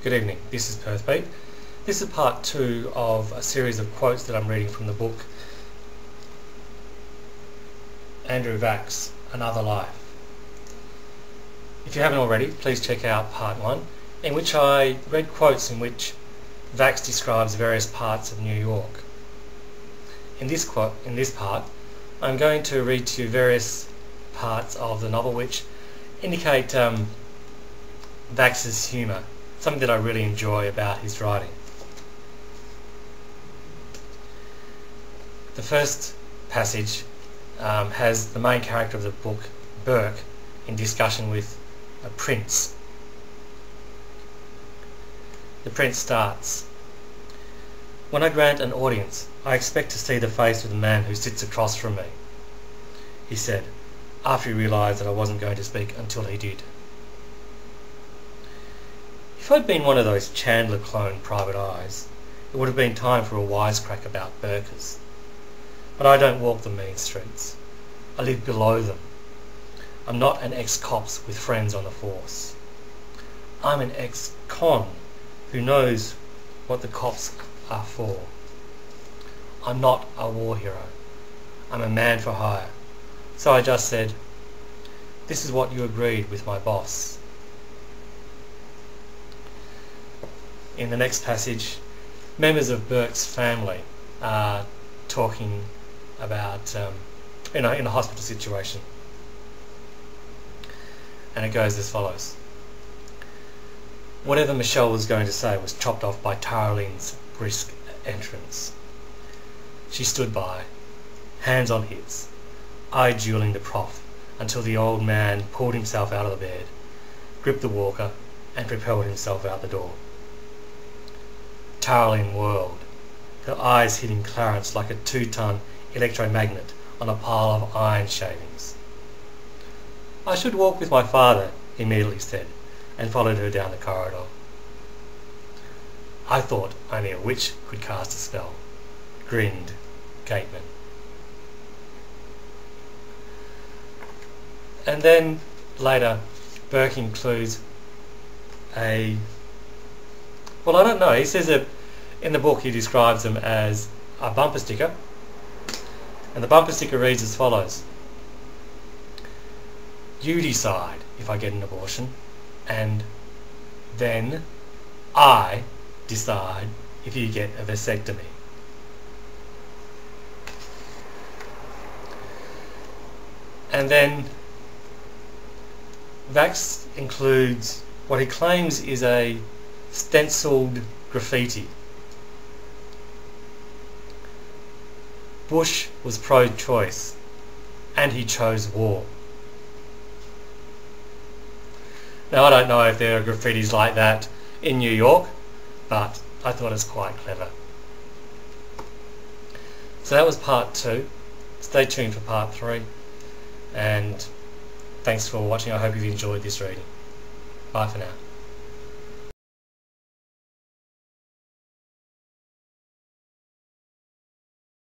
Good evening, this is Perth Beat. This is part 2 of a series of quotes that I'm reading from the book Andrew Vachss, Another Life. If you haven't already, please check out part 1, in which I read quotes in which Vachss describes various parts of New York. In this part, I'm going to read to you various parts of the novel which indicate Vachss's humour, something that I really enjoy about his writing. The first passage has the main character of the book, Burke, in discussion with a prince. The prince starts, "When I grant an audience, I expect to see the face of the man who sits across from me," he said, after he realised that I wasn't going to speak until he did. If I'd been one of those Chandler clone private eyes, it would have been time for a wisecrack about burkers. But I don't walk the mean streets. I live below them. I'm not an ex-cops with friends on the force. I'm an ex-con who knows what the cops are for. I'm not a war hero. I'm a man for hire. So I just said, "This is what you agreed with my boss." In the next passage, members of Burke's family are talking about, in a hospital situation. And it goes as follows. Whatever Michelle was going to say was chopped off by Tara Lynn's brisk entrance. She stood by, hands on hips, eye dueling the prof until the old man pulled himself out of the bed, gripped the walker and propelled himself out the door. Tara Lynn whirled, her eyes hitting Clarence like a 2-ton electromagnet on a pile of iron shavings. "I should walk with my father," he immediately said, and followed her down the corridor. "I thought only a witch could cast a spell," grinned Gateman. And then later, Burke includes I don't know, he says that in the book he describes them as a bumper sticker, and the bumper sticker reads as follows: "You decide if I get an abortion, and then I decide if you get a vasectomy." And then Vachss includes what he claims is a stenciled graffiti. "Bush was pro-choice, and he chose war." Now I don't know if there are graffitis like that in New York, but I thought it was quite clever. So that was part 2. Stay tuned for part 3, and thanks for watching. I hope you've enjoyed this reading. Bye for now.